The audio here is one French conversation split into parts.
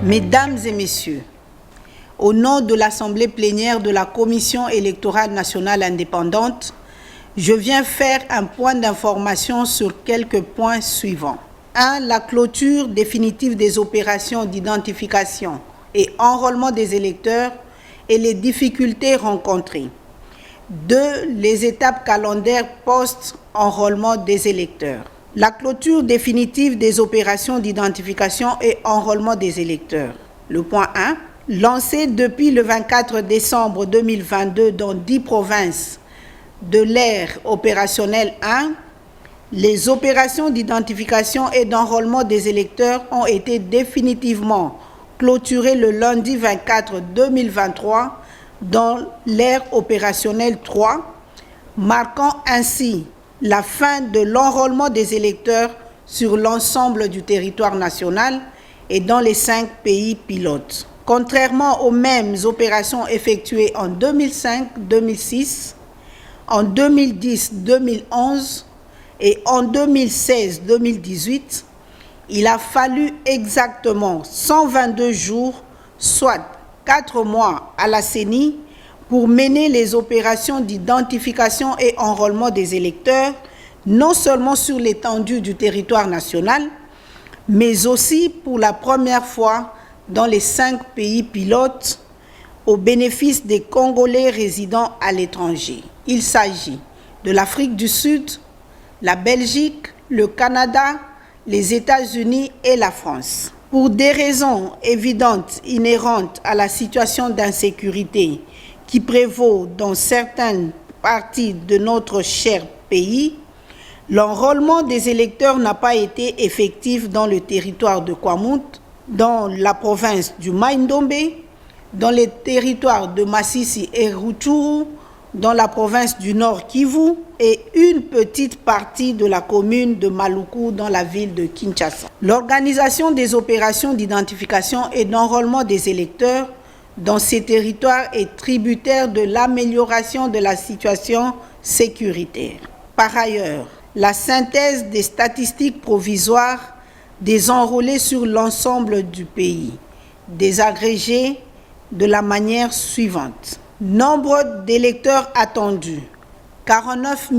Mesdames et Messieurs, au nom de l'Assemblée plénière de la Commission électorale nationale indépendante, je viens faire un point d'information sur quelques points suivants. 1. La clôture définitive des opérations d'identification et enrôlement des électeurs et les difficultés rencontrées. 2. Les étapes calendaires post-enrôlement des électeurs. La clôture définitive des opérations d'identification et enrôlement des électeurs. Le point 1. Lancé depuis le 24 décembre 2022 dans 10 provinces de l'ère opérationnelle 1, les opérations d'identification et d'enrôlement des électeurs ont été définitivement clôturées le lundi 24 2023 dans l'ère opérationnelle 3, marquant ainsi la fin de l'enrôlement des électeurs sur l'ensemble du territoire national et dans les 5 pays pilotes. Contrairement aux mêmes opérations effectuées en 2005-2006, en 2010-2011 et en 2016-2018, il a fallu exactement 122 jours, soit 4 mois à la CENI, pour mener les opérations d'identification et enrôlement des électeurs, non seulement sur l'étendue du territoire national, mais aussi pour la première fois dans les 5 pays pilotes au bénéfice des Congolais résidant à l'étranger. Il s'agit de l'Afrique du Sud, la Belgique, le Canada, les États-Unis et la France. Pour des raisons évidentes inhérentes à la situation d'insécurité qui prévaut dans certaines parties de notre cher pays, l'enrôlement des électeurs n'a pas été effectif dans le territoire de Kwamut, dans la province du Mai-Ndombe, dans les territoires de Masisi et Rutshuru, dans la province du Nord Kivu et une petite partie de la commune de Maluku dans la ville de Kinshasa. L'organisation des opérations d'identification et d'enrôlement des électeurs dans ces territoires est tributaire de l'amélioration de la situation sécuritaire. Par ailleurs, la synthèse des statistiques provisoires des enrôlés sur l'ensemble du pays, désagrégées de la manière suivante. Nombre d'électeurs attendus, 49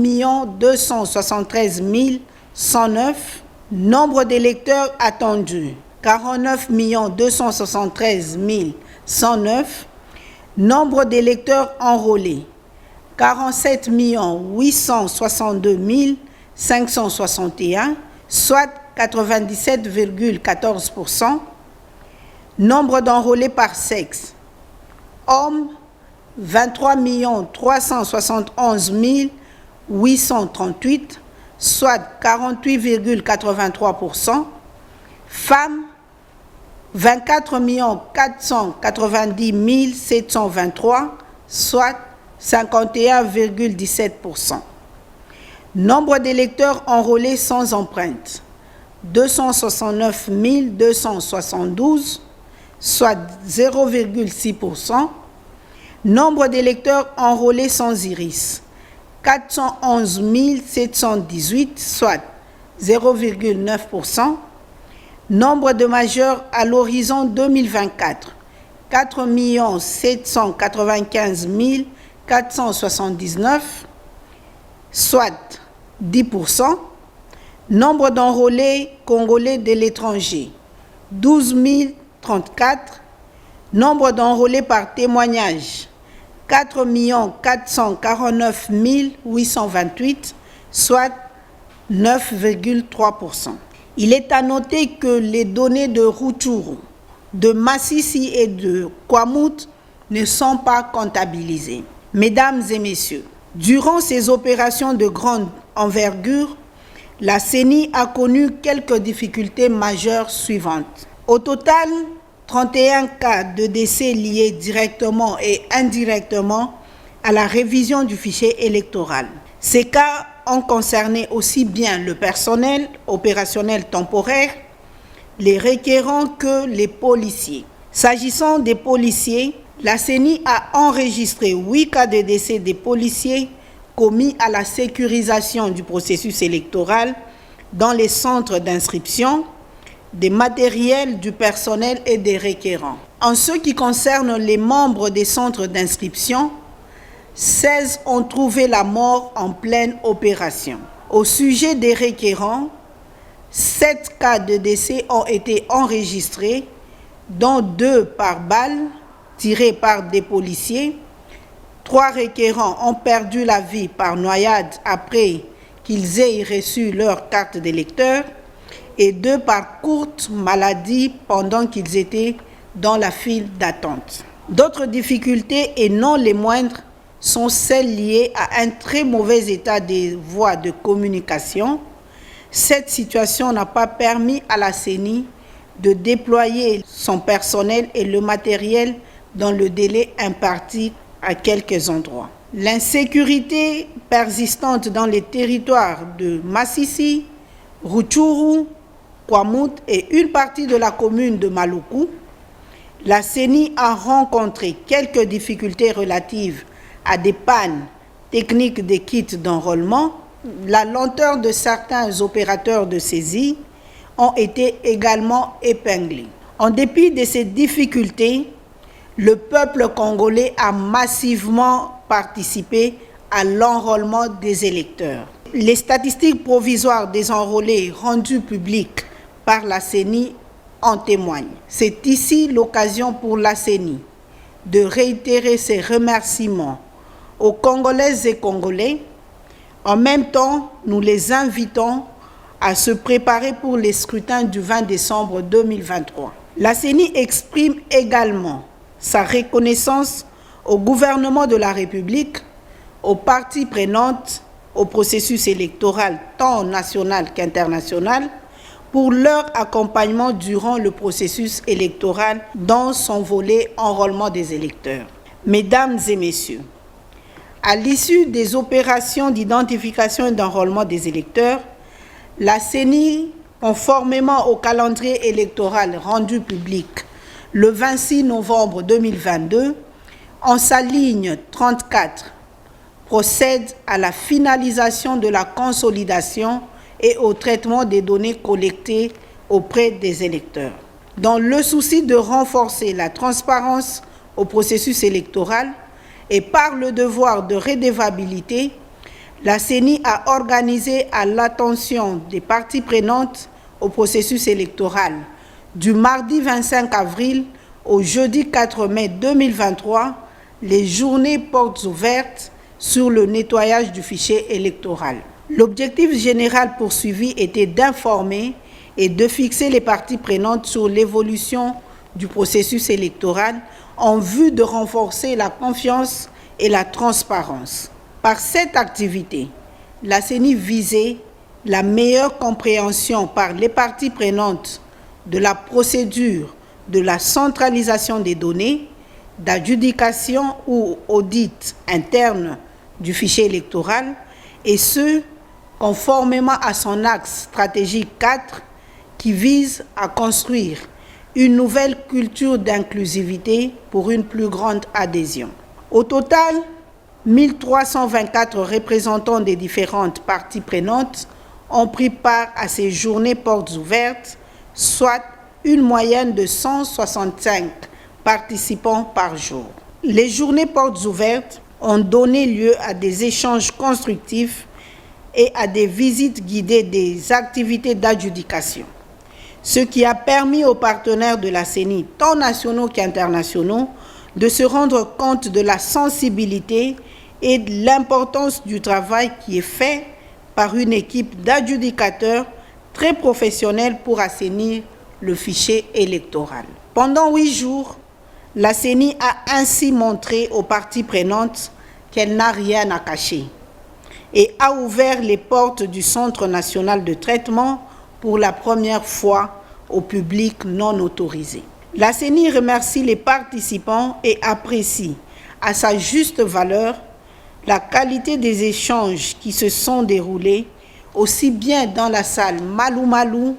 273 109. Nombre d'électeurs attendus, 49 273 109. Nombre d'électeurs enrôlés, 47 862 561, soit 97,14%. Nombre d'enrôlés par sexe, hommes, 23 371 838, soit 48,83%. Femmes, 24 490 723, soit 51,17%. Nombre d'électeurs enrôlés sans empreinte, 269 272, soit 0,6%. Nombre d'électeurs enrôlés sans iris, 411 718, soit 0,9%. Nombre de majeurs à l'horizon 2024, 4 795 479, soit 10%. Nombre d'enrôlés congolais de l'étranger, 12 034. Nombre d'enrôlés par témoignage, 4 449 828, soit 9,3%. Il est à noter que les données de Rutshuru, de Masisi et de Kwamut ne sont pas comptabilisées. Mesdames et messieurs, durant ces opérations de grande envergure, la CENI a connu quelques difficultés majeures suivantes. Au total, 31 cas de décès liés directement et indirectement à la révision du fichier électoral. Ces cas ont concerné aussi bien le personnel opérationnel temporaire, les requérants que les policiers. S'agissant des policiers, la CENI a enregistré 8 cas de décès des policiers commis à la sécurisation du processus électoral dans les centres d'inscription, des matériels, du personnel et des requérants. En ce qui concerne les membres des centres d'inscription, 16 ont trouvé la mort en pleine opération. Au sujet des requérants, 7 cas de décès ont été enregistrés, dont 2 par balle tirées par des policiers. 3 requérants ont perdu la vie par noyade après qu'ils aient reçu leur carte d'électeur et 2 par courte maladie pendant qu'ils étaient dans la file d'attente. D'autres difficultés, et non les moindres, sont celles liées à un très mauvais état des voies de communication. Cette situation n'a pas permis à la CENI de déployer son personnel et le matériel dans le délai imparti à quelques endroits. L'insécurité persistante dans les territoires de Massissi, Rutshuru, Kwamut et une partie de la commune de Maluku, la CENI a rencontré quelques difficultés relatives à des pannes techniques des kits d'enrôlement. La lenteur de certains opérateurs de saisie ont été également épinglés. En dépit de ces difficultés, le peuple congolais a massivement participé à l'enrôlement des électeurs. Les statistiques provisoires des enrôlés rendues publiques par la CENI en témoignent. C'est ici l'occasion pour la CENI de réitérer ses remerciements aux Congolaises et Congolais. En même temps, nous les invitons à se préparer pour les scrutins du 20 décembre 2023. La CENI exprime également sa reconnaissance au gouvernement de la République, aux parties prenantes au processus électoral tant national qu'international, pour leur accompagnement durant le processus électoral dans son volet enrôlement des électeurs. Mesdames et messieurs, à l'issue des opérations d'identification et d'enrôlement des électeurs, la CENI, conformément au calendrier électoral rendu public le 26 novembre 2022, en sa ligne 34, procède à la finalisation de la consolidation et au traitement des données collectées auprès des électeurs. Dans le souci de renforcer la transparence au processus électoral et par le devoir de redevabilité, la CENI a organisé à l'attention des parties prenantes au processus électoral du mardi 25 avril au jeudi 4 mai 2023 les journées portes ouvertes sur le nettoyage du fichier électoral. L'objectif général poursuivi était d'informer et de fixer les parties prenantes sur l'évolution du processus électoral en vue de renforcer la confiance et la transparence. Par cette activité, la CENI visait la meilleure compréhension par les parties prenantes de la procédure de la centralisation des données, d'adjudication ou audit interne du fichier électoral, et ce, conformément à son axe stratégique 4 qui vise à construire une nouvelle culture d'inclusivité pour une plus grande adhésion. Au total, 1324 représentants des différentes parties prenantes ont pris part à ces journées portes ouvertes, soit une moyenne de 165 participants par jour. Les journées portes ouvertes ont donné lieu à des échanges constructifs et à des visites guidées des activités d'adjudication, ce qui a permis aux partenaires de la CENI, tant nationaux qu'internationaux, de se rendre compte de la sensibilité et de l'importance du travail qui est fait par une équipe d'adjudicateurs très professionnels pour assainir le fichier électoral. Pendant 8 jours, la CENI a ainsi montré aux parties prenantes qu'elle n'a rien à cacher et a ouvert les portes du Centre national de traitement pour la première fois au public non autorisé. La CENI remercie les participants et apprécie à sa juste valeur la qualité des échanges qui se sont déroulés aussi bien dans la salle Malou Malou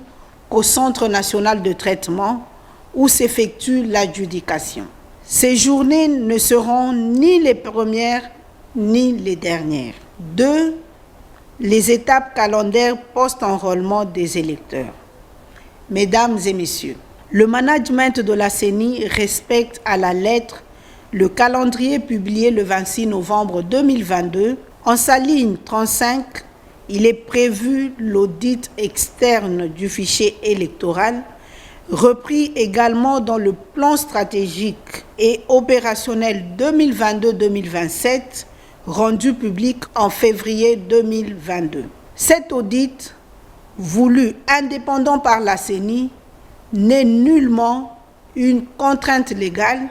qu'au Centre national de traitement où s'effectue l'adjudication. Ces journées ne seront ni les premières ni les dernières. 2. Les étapes calendaires post-enrôlement des électeurs. Mesdames et messieurs, le management de la CENI respecte à la lettre le calendrier publié le 26 novembre 2022. En sa ligne 35, il est prévu l'audit externe du fichier électoral, repris également dans le plan stratégique et opérationnel 2022-2027, rendu public en février 2022. Cet audit, voulu indépendant par la CENI, n'est nullement une contrainte légale,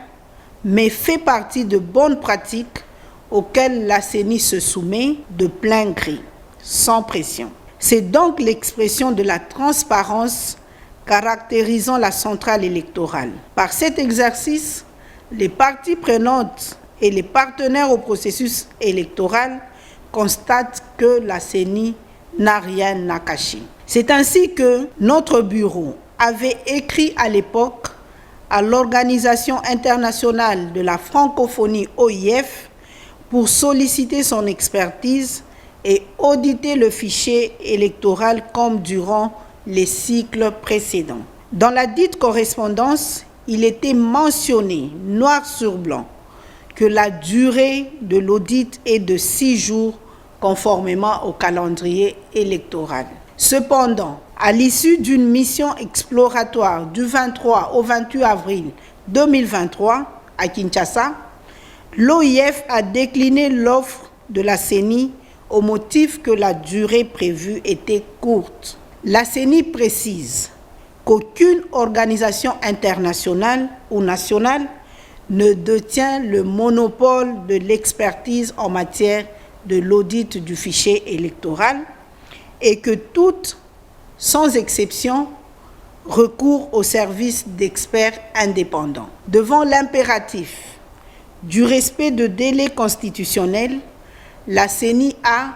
mais fait partie de bonnes pratiques auxquelles la CENI se soumet de plein gré, sans pression. C'est donc l'expression de la transparence caractérisant la centrale électorale. Par cet exercice, les parties prenantes et les partenaires au processus électoral constatent que la CENI n'a rien à cacher. C'est ainsi que notre bureau avait écrit à l'époque à l'Organisation internationale de la francophonie OIF pour solliciter son expertise et auditer le fichier électoral comme durant les cycles précédents. Dans la dite correspondance, il était mentionné noir sur blanc que la durée de l'audit est de 6 jours conformément au calendrier électoral. Cependant, à l'issue d'une mission exploratoire du 23 au 28 avril 2023 à Kinshasa, l'OIF a décliné l'offre de la CENI au motif que la durée prévue était courte. La CENI précise qu'aucune organisation internationale ou nationale ne détient le monopole de l'expertise en matière de l'audit du fichier électoral et que toutes, sans exception, recourent au service d'experts indépendants. Devant l'impératif du respect de délais constitutionnels, la CENI a,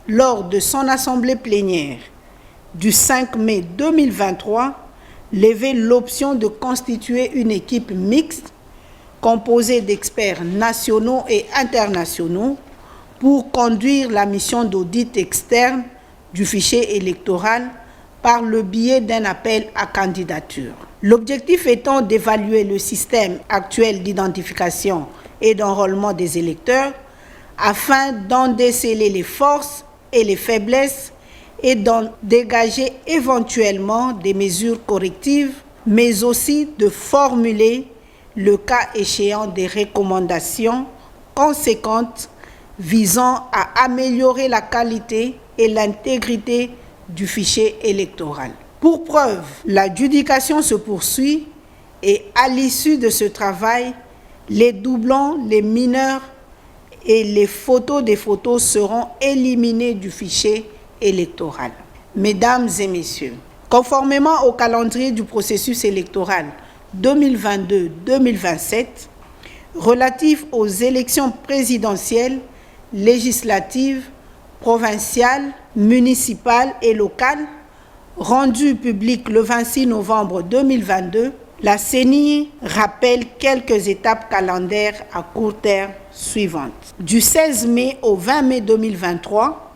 lors de son assemblée plénière du 5 mai 2023, levé l'option de constituer une équipe mixte composée d'experts nationaux et internationaux pour conduire la mission d'audit externe du fichier électoral par le biais d'un appel à candidature. L'objectif étant d'évaluer le système actuel d'identification et d'enrôlement des électeurs afin d'en déceler les forces et les faiblesses et d'en dégager éventuellement des mesures correctives, mais aussi de formuler, le cas échéant, des recommandations conséquentes visant à améliorer la qualité et l'intégrité du fichier électoral. Pour preuve, l'adjudication se poursuit et à l'issue de ce travail, les doublons, les mineurs et les photos des photos seront éliminés du fichier électoral. Mesdames et messieurs, conformément au calendrier du processus électoral 2022-2027, relatif aux élections présidentielles, législatives, provinciales, municipales et locales, rendu public le 26 novembre 2022, la CENI rappelle quelques étapes calendaires à court terme suivantes. Du 16 mai au 20 mai 2023,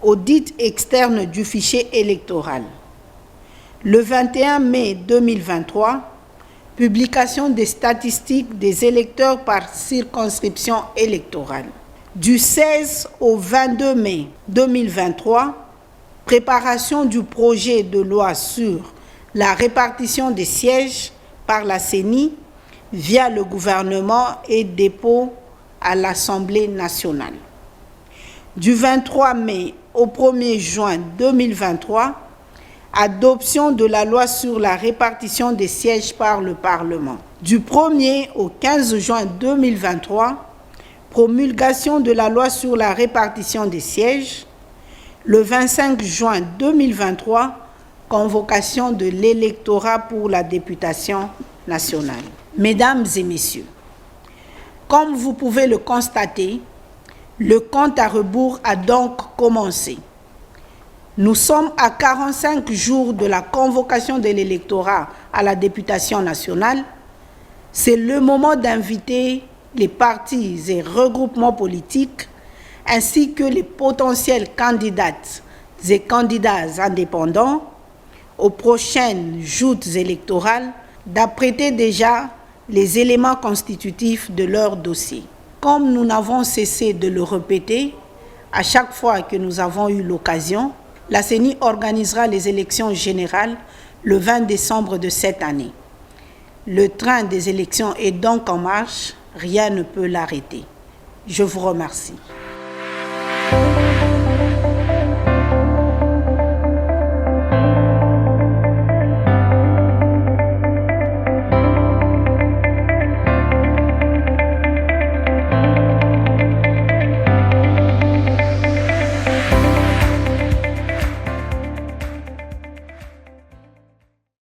audit externe du fichier électoral. Le 21 mai 2023, publication des statistiques des électeurs par circonscription électorale. Du 16 au 22 mai 2023, préparation du projet de loi sur la répartition des sièges par la CENI via le gouvernement et dépôt à l'Assemblée nationale. Du 23 mai au 1er juin 2023, adoption de la loi sur la répartition des sièges par le Parlement. Du 1er au 15 juin 2023, promulgation de la loi sur la répartition des sièges. Le 25 juin 2023, convocation de l'électorat pour la députation nationale. Mesdames et messieurs, comme vous pouvez le constater, le compte à rebours a donc commencé. Nous sommes à 45 jours de la convocation de l'électorat à la députation nationale. C'est le moment d'inviter les partis et regroupements politiques ainsi que les potentiels candidates et candidats indépendants aux prochaines joutes électorales d'apprêter déjà les éléments constitutifs de leur dossier. Comme nous n'avons cessé de le répéter, à chaque fois que nous avons eu l'occasion, la CENI organisera les élections générales le 20 décembre de cette année. Le train des élections est donc en marche, rien ne peut l'arrêter. Je vous remercie.